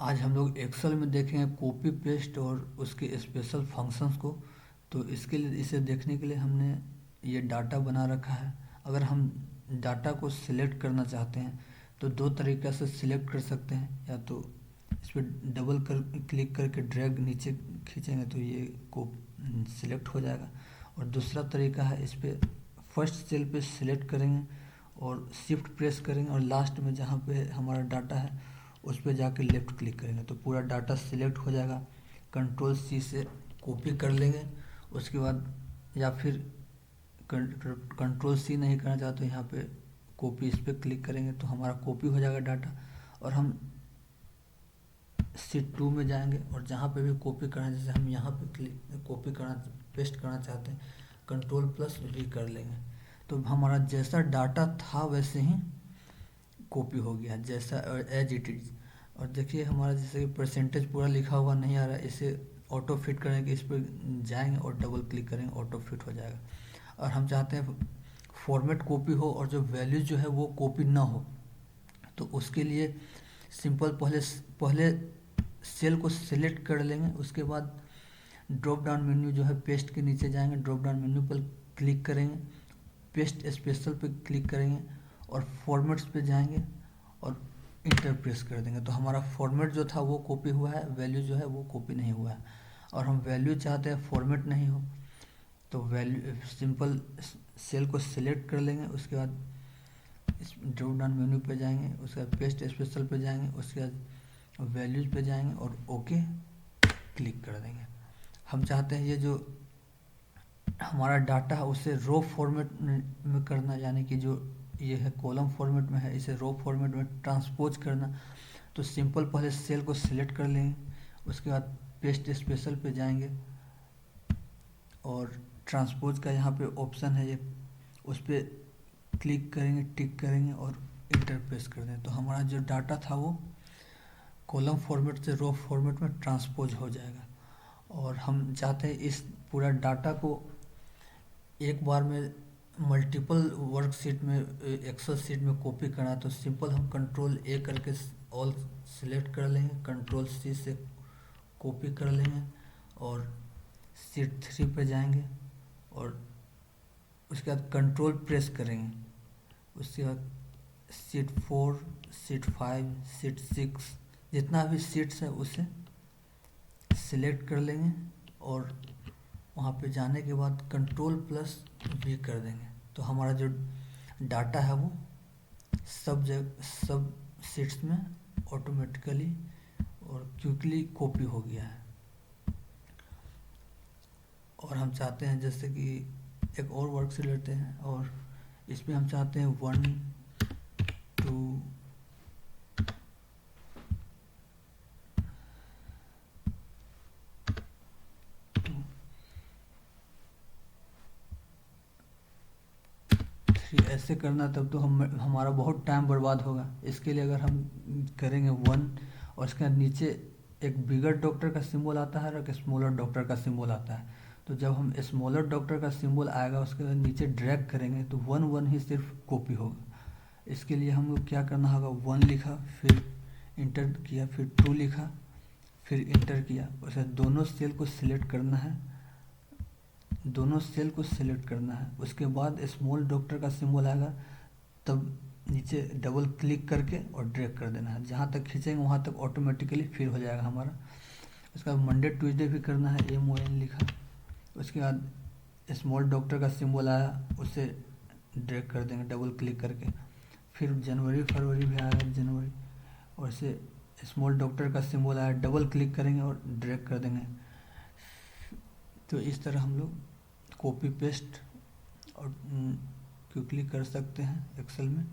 आज हम लोग एक्सेल में देखेंगे कॉपी पेस्ट और उसके स्पेशल फंक्शंस को। तो इसके लिए, इसे देखने के लिए हमने ये डाटा बना रखा है। अगर हम डाटा को सिलेक्ट करना चाहते हैं तो दो तरीक़े से सिलेक्ट कर सकते हैं। या तो इस पर डबल कर क्लिक करके ड्रैग नीचे खींचेंगे तो ये को सिलेक्ट हो जाएगा। और दूसरा तरीका है, इस पर फर्स्ट सेल पे सिलेक्ट करेंगे और शिफ्ट प्रेस करेंगे और लास्ट में जहाँ पे हमारा डाटा है उस पर जाके लेफ़्ट क्लिक करेंगे तो पूरा डाटा सिलेक्ट हो जाएगा। कंट्रोल सी से कॉपी कर लेंगे। उसके बाद या फिर कंट्रोल सी नहीं करना चाहते तो यहाँ पे कॉपी, इस पर क्लिक करेंगे तो हमारा कॉपी हो जाएगा डाटा। और हम शीट 2 में जाएंगे और जहाँ पे भी कॉपी करना है, जैसे हम यहाँ पे क्लिक कॉपी करना पेस्ट करना चाहते हैं, कंट्रोल प्लस भी कर लेंगे तो हमारा जैसा डाटा था वैसे ही कॉपी हो गया, जैसा एज इट इज़। और देखिए हमारा जैसे कि परसेंटेज पूरा लिखा हुआ नहीं आ रहा है, इसे ऑटो फिट करेंगे, इस पर जाएंगे और डबल क्लिक करेंगे, ऑटो फिट हो जाएगा। और हम चाहते हैं फॉर्मेट कॉपी हो और जो वैल्यू जो है वो कॉपी ना हो, तो उसके लिए सिंपल पहले पहले सेल को सिलेक्ट कर लेंगे। उसके बाद ड्रॉप डाउन मेन्यू जो है पेस्ट के नीचे जाएंगे, ड्रॉप डाउन मेन्यू पर क्लिक करेंगे, पेस्ट स्पेशल पे क्लिक करेंगे और फॉर्मेट्स पे जाएंगे और इंटर प्रेस कर देंगे तो हमारा फॉर्मेट जो था वो कॉपी हुआ है, वैल्यू जो है वो कॉपी नहीं हुआ है। और हम वैल्यू चाहते हैं फॉर्मेट नहीं हो, तो वैल्यू सिंपल सेल को सिलेक्ट कर लेंगे। उसके बाद इस ड्रॉप डाउन मेन्यू पे जाएंगे, उसके बाद पेस्ट स्पेशल पे जाएंगे, उसके बाद वैल्यूज पे जाएंगे और ओके क्लिक कर देंगे। हम चाहते हैं ये जो हमारा डाटा है उसे रो फॉर्मेट में करना, यानी कि जो ये है कॉलम फॉर्मेट में है इसे रो फॉर्मेट में ट्रांसपोज करना। तो सिंपल पहले सेल को सिलेक्ट कर लेंगे, उसके बाद पेस्ट स्पेशल पे जाएंगे और ट्रांसपोज का यहाँ पे ऑप्शन है ये, उस पर क्लिक करेंगे, टिक करेंगे और इंटर प्रेस कर दें तो हमारा जो डाटा था वो कॉलम फॉर्मेट से रो फॉर्मेट में ट्रांसपोज हो जाएगा। और हम चाहते हैं इस पूरा डाटा को एक बार में मल्टीपल वर्कशीट में, एक्सेल शीट में कॉपी करना, तो सिंपल हम कंट्रोल ए करके ऑल सिलेक्ट कर लेंगे, कंट्रोल सी से कॉपी कर लेंगे और शीट 3 पे जाएंगे और उसके बाद कंट्रोल प्रेस करेंगे। उसके बाद शीट 4, शीट 5, शीट 6 जितना भी शीट्स है उसे सिलेक्ट कर लेंगे और वहाँ पे जाने के बाद कंट्रोल प्लस भी कर देंगे तो हमारा जो डाटा है वो सब शीट्स में ऑटोमेटिकली और क्विकली कॉपी हो गया है। और हम चाहते हैं जैसे कि एक और वर्क से लेते हैं और इसमें हम चाहते हैं 1, 2, ऐसे करना, तब तो हमारा बहुत टाइम बर्बाद होगा। इसके लिए अगर हम करेंगे 1 और इसके नीचे एक बिगर डॉक्टर का सिंबल आता है और एक स्मॉलर डॉक्टर का सिंबल आता है, तो जब हम स्मॉलर डॉक्टर का सिंबल आएगा उसके नीचे ड्रैग करेंगे तो 1 ही सिर्फ कॉपी होगा। इसके लिए हम लोग क्या करना होगा, 1 लिखा, फिर इंटर किया, फिर 2 लिखा, फिर इंटर किया, उसे दोनों सेल को सिलेक्ट करना है, दोनों सेल को सिलेक्ट करना है। उसके बाद स्मॉल डॉक्टर का सिंबल आएगा तब नीचे डबल क्लिक करके और ड्रैग कर देना है, जहाँ तक खींचेंगे वहाँ तक ऑटोमेटिकली फिल हो जाएगा हमारा। उसके बाद मंडे ट्यूसडे भी करना है, MON लिखा, उसके बाद स्मॉल डॉक्टर का सिंबल आया उसे ड्रैग कर देंगे डबल क्लिक करके, फिर जनवरी फरवरी भी आएगा जनवरी, और इसे स्मॉल डॉक्टर का सिंबल आया डबल क्लिक करेंगे और ड्रैग कर देंगे। तो इस तरह हम लोग कॉपी पेस्ट और क्विकली कर सकते हैं एक्सेल में।